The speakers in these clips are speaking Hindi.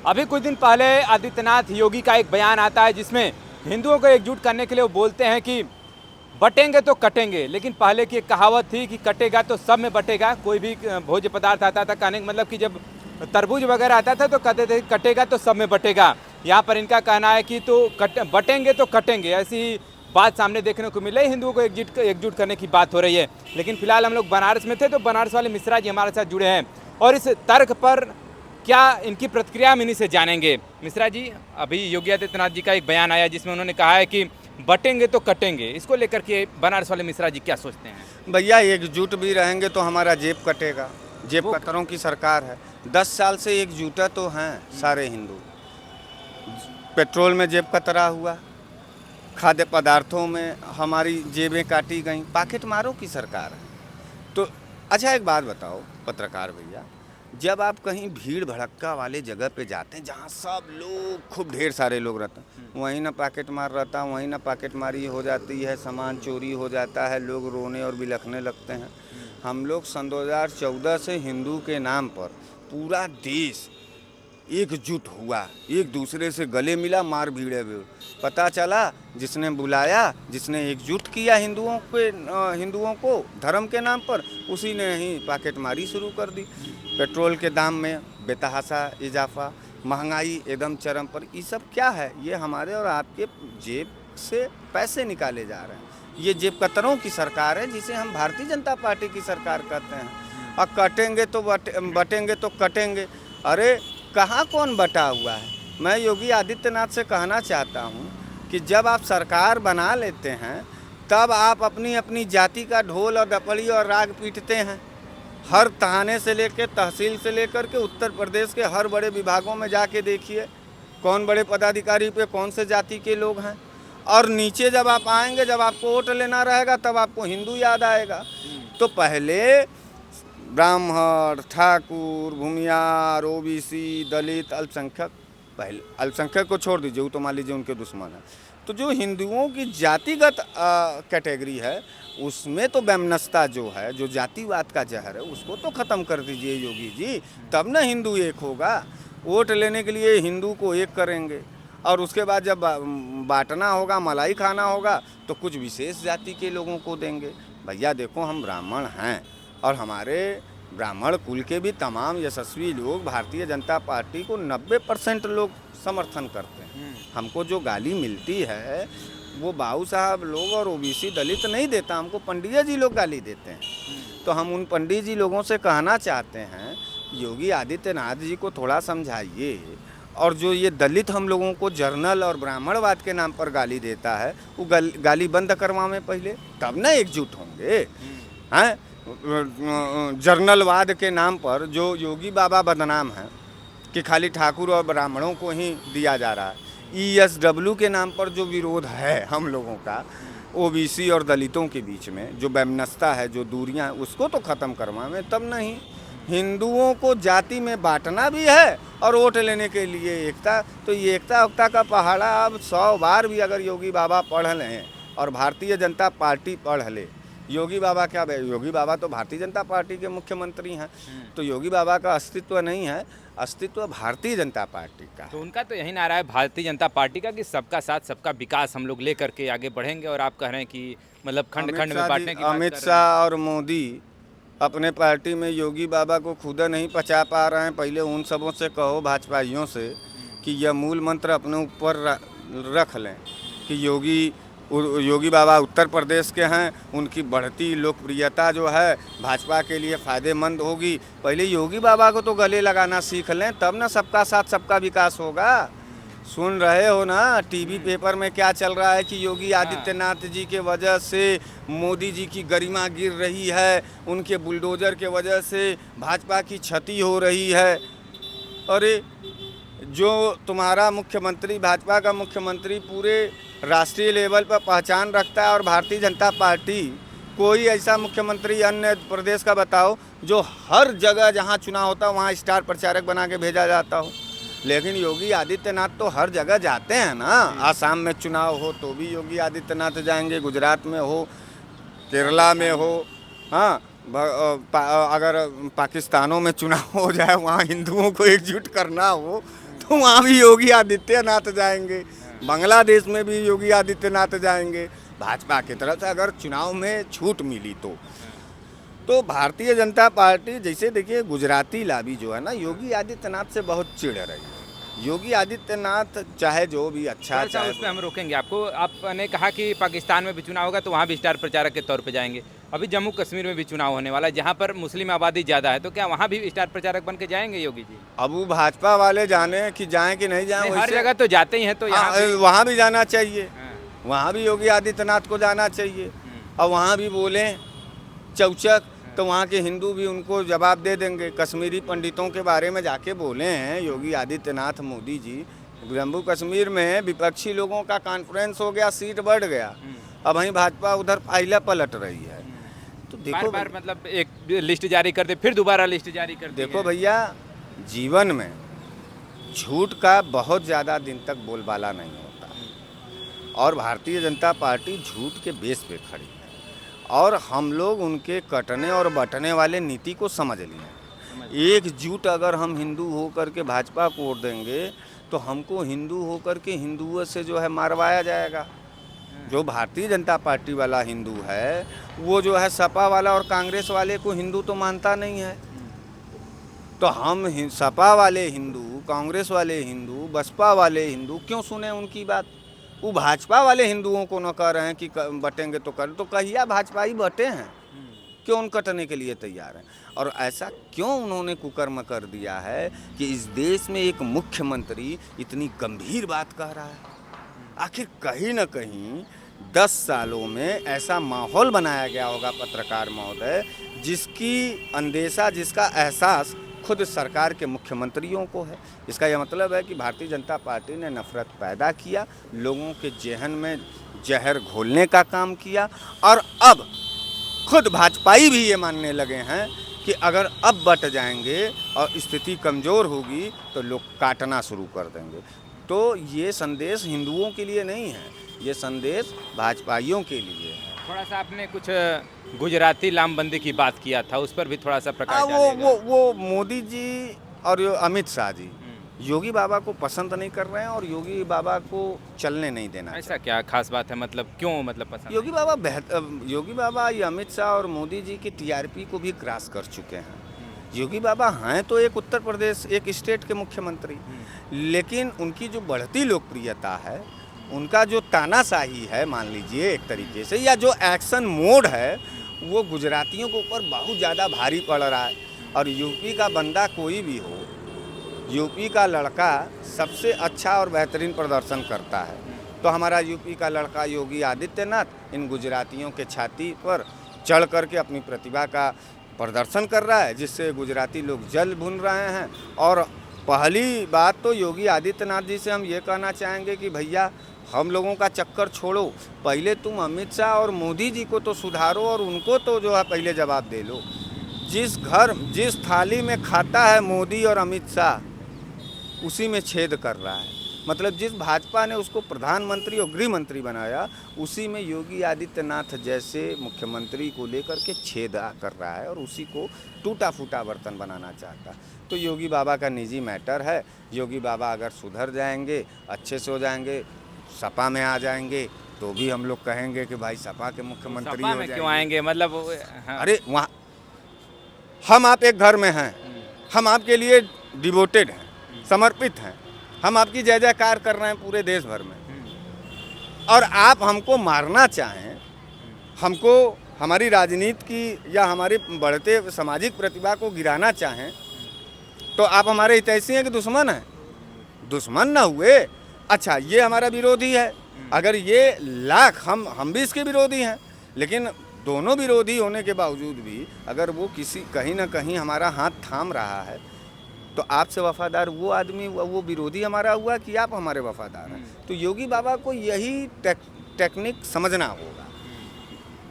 अभी कुछ दिन पहले आदित्यनाथ योगी का एक बयान आता है जिसमें हिंदुओं को एकजुट करने के लिए वो बोलते हैं कि बटेंगे तो कटेंगे। लेकिन पहले की एक कहावत थी कि कटेगा तो सब में बटेगा। कोई भी भोज्य पदार्थ आता था कहने का मतलब कि जब तरबूज वगैरह आता था तो कहते थे कटेगा तो सब में बटेगा। यहाँ पर इनका कहना है कि तो बटेंगे तो कटेंगे। ऐसी ही बात सामने देखने को मिल रही है। हिंदुओं को एकजुट करने की बात हो रही है। लेकिन फिलहाल हम लोग बनारस में थे तो बनारस वाले मिश्रा जी हमारे साथ जुड़े हैं और इस तर्क पर क्या इनकी प्रतिक्रिया हम इन्हीं से जानेंगे। मिश्रा जी, अभी योगी आदित्यनाथ जी का एक बयान आया जिसमें उन्होंने कहा है कि बटेंगे तो कटेंगे। इसको लेकर के बनारस वाले मिश्रा जी क्या सोचते हैं? भैया एकजुट भी रहेंगे तो हमारा जेब कटेगा। जेब कतरों की सरकार है। 10 साल से एकजुटा तो हैं सारे हिंदू। पेट्रोल में जेब कतरा हुआ, खाद्य पदार्थों में हमारी जेबें काटी गईं। पॉकेट मारों की सरकार है। तो अच्छा एक बात बताओ पत्रकार भैया, जब आप कहीं भीड़ भड़क्का वाले जगह पे जाते हैं जहाँ सब लोग खूब ढेर सारे लोग रहते हैं, वहीं ना पॉकेट मार रहता है, वहीं ना पॉकेट मारी हो जाती है, सामान चोरी हो जाता है, लोग रोने और बिलखने लगते हैं। हम लोग सन 2014 से हिंदू के नाम पर पूरा देश एकजुट हुआ, एक दूसरे से गले मिला, मार भीड़े हुए। पता चला जिसने बुलाया, जिसने एकजुट किया हिंदुओं को धर्म के नाम पर, उसी ने ही पॉकेट मारी शुरू कर दी। पेट्रोल के दाम में बेतहाशा इजाफा, महंगाई एकदम चरम पर। ये सब क्या है? ये हमारे और आपके जेब से पैसे निकाले जा रहे हैं। ये जेब कतरों की सरकार है जिसे हम भारतीय जनता पार्टी की सरकार कहते हैं। और कटेंगे तो बटेंगे तो कटेंगे। अरे कहाँ कौन बटा हुआ है? मैं योगी आदित्यनाथ से कहना चाहता हूँ कि जब आप सरकार बना लेते हैं तब आप अपनी अपनी जाति का ढोल और डपड़ी और राग पीटते हैं। हर थाने से लेकर तहसील से लेकर के उत्तर प्रदेश के हर बड़े विभागों में जाके देखिए कौन बड़े पदाधिकारी पे कौन से जाति के लोग हैं। और नीचे जब आप आएंगे, जब आपको वोट लेना रहेगा, तब आपको हिंदू याद आएगा। तो पहले ब्राह्मण, ठाकुर, भूमियार, ओबीसी, दलित, अल्पसंख्यक, पहले अल्पसंख्यक को छोड़ दीजिए, वो तो मान लीजिए उनके दुश्मन है। तो जो हिंदुओं की जातिगत कैटेगरी है उसमें तो वैमनस्यता जो है, जो जातिवाद का जहर है, उसको तो ख़त्म कर दीजिए योगी जी, तब ना हिंदू एक होगा। वोट लेने के लिए हिंदू को एक करेंगे और उसके बाद जब बांटना होगा, मलाई खाना होगा, तो कुछ विशेष जाति के लोगों को देंगे। भैया देखो, हम ब्राह्मण हैं और हमारे ब्राह्मण कुल के भी तमाम यशस्वी लोग भारतीय जनता पार्टी को 90% लोग समर्थन करते हैं। हमको जो गाली मिलती है वो बाबू साहब लोग और ओबीसी दलित नहीं देता, हमको पंडित जी लोग गाली देते हैं। तो हम उन पंडित जी लोगों से कहना चाहते हैं, योगी आदित्यनाथ जी को थोड़ा समझाइए। और जो ये दलित हम लोगों को जर्नल और ब्राह्मणवाद के नाम पर गाली देता है, वो गाली बंद करवाएं पहले, तब ना एकजुट होंगे। हैं जर्नलवाद के नाम पर जो योगी बाबा बदनाम हैं कि खाली ठाकुर और ब्राह्मणों को ही दिया जा रहा है। ESW के नाम पर जो विरोध है हम लोगों का ओबीसी और दलितों के बीच में, जो वैमनस्यता है, जो दूरियां, उसको तो ख़त्म करवाएं, तब नहीं। हिंदुओं को जाति में बांटना भी है और वोट लेने के लिए एकता। तो ये एकता का पहाड़ा अब 100 बार भी अगर योगी बाबा पढ़ लें और भारतीय जनता पार्टी पढ़ ले, योगी बाबा क्या, योगी बाबा तो भारतीय जनता पार्टी के मुख्यमंत्री हैं, तो योगी बाबा का अस्तित्व नहीं है, अस्तित्व भारतीय जनता पार्टी का। तो उनका तो यही नारा है भारतीय जनता पार्टी का कि सबका साथ सबका विकास हम लोग लेकर के आगे बढ़ेंगे। और आप कह रहे हैं कि मतलब खंड खंड में बांटने की बात कर रहे हैं। अमित शाह और मोदी अपने पार्टी में योगी बाबा को खुद नहीं पचा पा रहे हैं। पहले उन सबों से कहो, भाजपाइयों से, कि यह मूल मंत्र अपने ऊपर रख लें कि योगी बाबा उत्तर प्रदेश के हैं, उनकी बढ़ती लोकप्रियता जो है भाजपा के लिए फ़ायदेमंद होगी। पहले योगी बाबा को तो गले लगाना सीख लें, तब ना सबका साथ सबका विकास होगा। सुन रहे हो ना टीवी पेपर में क्या चल रहा है कि योगी आदित्यनाथ जी के वजह से मोदी जी की गरिमा गिर रही है, उनके बुलडोजर के वजह से भाजपा की क्षति हो रही है। अरे जो तुम्हारा मुख्यमंत्री, भाजपा का मुख्यमंत्री पूरे राष्ट्रीय लेवल पर पहचान रखता है, और भारतीय जनता पार्टी, कोई ऐसा मुख्यमंत्री अन्य प्रदेश का बताओ जो हर जगह जहां चुनाव होता है वहां स्टार प्रचारक बना के भेजा जाता हो। लेकिन योगी आदित्यनाथ तो हर जगह जाते हैं ना। आसाम में चुनाव हो तो भी योगी आदित्यनाथ जाएंगे, गुजरात में हो, केरला में हो, हाँ, अगर पाकिस्तानों में चुनाव हो जाए, वहाँ हिंदुओं को एकजुट करना हो, तो वहाँ भी योगी आदित्यनाथ जाएंगे, बांग्लादेश में भी योगी आदित्यनाथ जाएंगे। भाजपा की तरफ से अगर चुनाव में छूट मिली तो भारतीय जनता पार्टी, जैसे देखिए गुजराती लाबी जो है ना, योगी आदित्यनाथ से बहुत चिढ़ रही है। योगी आदित्यनाथ चाहे जो भी अच्छा चाहे, उस पर हम रोकेंगे आपको। आपने कहा कि पाकिस्तान में भी चुनाव होगा तो वहाँ भी स्टार प्रचारक के तौर पे जाएंगे। अभी जम्मू कश्मीर में भी चुनाव होने वाला है जहाँ पर मुस्लिम आबादी ज़्यादा है, तो क्या वहाँ भी स्टार प्रचारक बन के जाएंगे योगी जी? अब वो भाजपा वाले जाने कि जाएं कि नहीं जाएं, हर जगह तो जाते ही हैं, तो यहाँ भी वहाँ भी जाना चाहिए, हाँ। वहाँ भी योगी आदित्यनाथ को जाना चाहिए। और वहाँ भी बोले चौचक तो वहाँ के हिंदू भी उनको जवाब दे देंगे। कश्मीरी पंडितों के बारे में जाके बोले हैं योगी आदित्यनाथ मोदी जी। जम्मू कश्मीर में विपक्षी लोगों का कॉन्फ्रेंस हो गया, सीट बढ़ गया। अब वहीं भाजपा उधर पायला पलट रही है। तो देखो बार मतलब एक लिस्ट जारी कर दे, फिर दोबारा लिस्ट जारी कर दे। देखो भैया, जीवन में झूठ का बहुत ज़्यादा दिन तक बोलबाला नहीं होता, और भारतीय जनता पार्टी झूठ के बेस पे खड़ी है, और हम लोग उनके कटने और बटने वाले नीति को समझ लिए। एकजुट अगर हम हिंदू होकर के भाजपा को वोट देंगे तो हमको हिंदू होकर के हिंदुओं से जो है मारवाया जाएगा। जो भारतीय जनता पार्टी वाला हिंदू है वो जो है सपा वाला और कांग्रेस वाले को हिंदू तो मानता नहीं है। तो हम सपा वाले हिंदू, कांग्रेस वाले हिंदू, बसपा वाले हिंदू क्यों सुने उनकी बात? वो भाजपा वाले हिंदुओं को न कह रहे हैं कि बटेंगे तो कर, तो कहिया भाजपा ही बटे हैं, क्यों उन कटने के लिए तैयार हैं? और ऐसा क्यों उन्होंने कुकर्म कर दिया है कि इस देश में एक मुख्यमंत्री इतनी गंभीर बात कह रहा है? आखिर कहीं न कहीं 10 सालों में ऐसा माहौल बनाया गया होगा पत्रकार महोदय, जिसकी अंदेशा, जिसका एहसास खुद सरकार के मुख्यमंत्रियों को है। इसका यह मतलब है कि भारतीय जनता पार्टी ने नफरत पैदा किया, लोगों के जेहन में जहर घोलने का काम किया, और अब खुद भाजपाई भी ये मानने लगे हैं कि अगर अब बट जाएंगे और स्थिति कमज़ोर होगी तो लोग काटना शुरू कर देंगे। तो ये संदेश हिंदुओं के लिए नहीं है, ये संदेश भाजपाइयों के लिए है। थोड़ा सा आपने कुछ गुजराती लामबंदी की बात किया था, उस पर भी थोड़ा सा प्रकाश डालिएगा। वो मोदी जी और अमित शाह जी योगी बाबा को पसंद नहीं कर रहे हैं, और योगी बाबा को चलने नहीं देना। ऐसा क्या खास बात है, मतलब क्यों, मतलब पसंद? योगी बाबा ये अमित शाह और मोदी जी की टीआरपी को भी क्रॉस कर चुके हैं। योगी बाबा हैं तो एक उत्तर प्रदेश, एक स्टेट के मुख्यमंत्री, लेकिन उनकी जो बढ़ती लोकप्रियता है, उनका जो तानाशाही है मान लीजिए एक तरीके से, या जो एक्शन मोड है, वो गुजरातियों के ऊपर बहुत ज़्यादा भारी पड़ रहा है। और यूपी का बंदा कोई भी हो, यूपी का लड़का सबसे अच्छा और बेहतरीन प्रदर्शन करता है। तो हमारा यूपी का लड़का योगी आदित्यनाथ इन गुजरातियों के छाती पर चढ़ करके अपनी प्रतिभा का प्रदर्शन कर रहा है, जिससे गुजराती लोग जल भुन रहे हैं। और पहली बात तो योगी आदित्यनाथ जी से हम ये कहना चाहेंगे कि भैया, हम लोगों का चक्कर छोड़ो, पहले तुम अमित शाह और मोदी जी को तो सुधारो, और उनको तो जो है पहले जवाब दे लो। जिस थाली में खाता है मोदी और अमित शाह, उसी में छेद कर रहा है। मतलब जिस भाजपा ने उसको प्रधानमंत्री और गृह मंत्री बनाया, उसी में योगी आदित्यनाथ जैसे मुख्यमंत्री को लेकर के छेद कर रहा है, और उसी को टूटा फूटा बर्तन बनाना चाहता है। तो योगी बाबा का निजी मैटर है। योगी बाबा अगर सुधर जाएंगे, अच्छे से हो जाएंगे, सपा में आ जाएंगे, तो भी हम लोग कहेंगे कि भाई सपा के मुख्यमंत्री हो जाएंगे। क्यों आएंगे, मतलब हाँ। अरे वहाँ हम आप एक घर में हैं, हम आपके लिए डिवोटेड हैं, समर्पित हैं, हम आपकी जय जयकार कर रहे हैं पूरे देश भर में, और आप हमको मारना चाहें, हमको हमारी राजनीति की या हमारी बढ़ते सामाजिक प्रतिभा को गिराना चाहें, तो आप हमारे हितैषी हैं कि दुश्मन हैं? दुश्मन ना हुए। अच्छा, ये हमारा विरोधी है, अगर ये लाख हम भी इसके विरोधी हैं, लेकिन दोनों विरोधी होने के बावजूद भी अगर वो कहीं ना कहीं हमारा हाथ थाम रहा है, तो आपसे वफादार वो आदमी, वो विरोधी हमारा हुआ कि आप हमारे वफादार हैं। तो योगी बाबा को यही टेक्निक समझना होगा।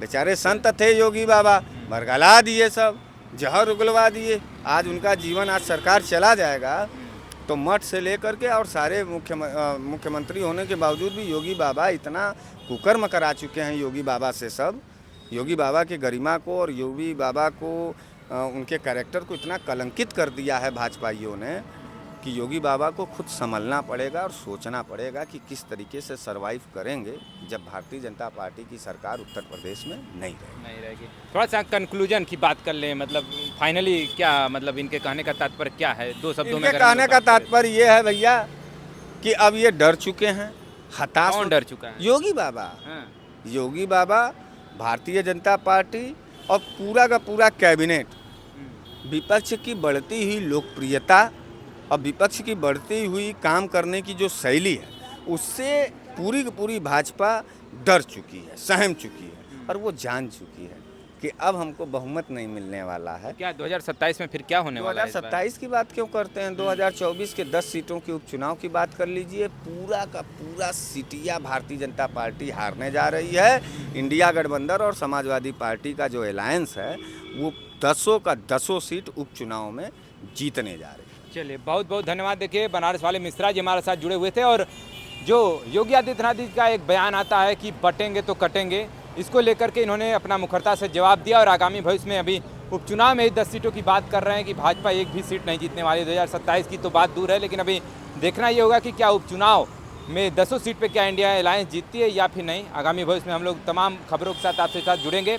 बेचारे संत थे योगी बाबा, बरगला दिए, सब जहर उगलवा दिए। आज उनका जीवन, आज सरकार चला जाएगा तो मठ से लेकर के और सारे मुख्यमंत्री होने के बावजूद भी योगी बाबा इतना कुकर्म करा चुके हैं। योगी बाबा से सब, योगी बाबा की गरिमा को और योगी बाबा को, उनके कैरेक्टर को इतना कलंकित कर दिया है भाजपाइयों ने कि योगी बाबा को खुद संभलना पड़ेगा और सोचना पड़ेगा कि किस तरीके से सरवाइव करेंगे जब भारतीय जनता पार्टी की सरकार उत्तर प्रदेश में नहीं रहेगी। थोड़ा सा कंक्लूजन की बात कर लें, मतलब फाइनली क्या, मतलब इनके कहने का तात्पर्य क्या है, 2 शब्दों में इनके कहने का तात्पर्य ये है भैया कि अब ये डर चुके हैं, हताश। कौन डर चुका है? योगी बाबा। हाँ। योगी बाबा, भारतीय जनता पार्टी और पूरा का पूरा कैबिनेट विपक्ष की बढ़ती हुई लोकप्रियता और विपक्ष की बढ़ती हुई काम करने की जो शैली है उससे पूरी की पूरी भाजपा डर चुकी है, सहम चुकी है और वो जान चुकी है कि अब हमको बहुमत नहीं मिलने वाला है। क्या 2027 में फिर क्या होने वाला है? 2027 की बात क्यों करते हैं? 2024 के 10 सीटों के उपचुनाव की बात कर लीजिए। पूरा का पूरा सीटिया भारतीय जनता पार्टी हारने जा रही है। इंडिया गठबंधन और समाजवादी पार्टी का जो अलायंस है वो 10 का 10 सीट उपचुनाव में जीतने जा रही है। चलिए, बहुत बहुत धन्यवाद। देखिए, बनारस वाले मिश्रा जी हमारे साथ जुड़े हुए थे और जो योगी आदित्यनाथ जी का एक बयान आता है कि बटेंगे तो कटेंगे, इसको लेकर के इन्होंने अपना मुखरता से जवाब दिया और आगामी भविष्य में अभी उपचुनाव में ही 10 सीटों की बात कर रहे हैं कि भाजपा एक भी सीट नहीं जीतने वाली। 2027 की तो बात दूर है, लेकिन अभी देखना ये होगा कि क्या उपचुनाव में 10 सीट पे क्या इंडिया अलायंस जीतती है या फिर नहीं। आगामी भविष्य में हम लोग तमाम खबरों के साथ आपके साथ जुड़ेंगे।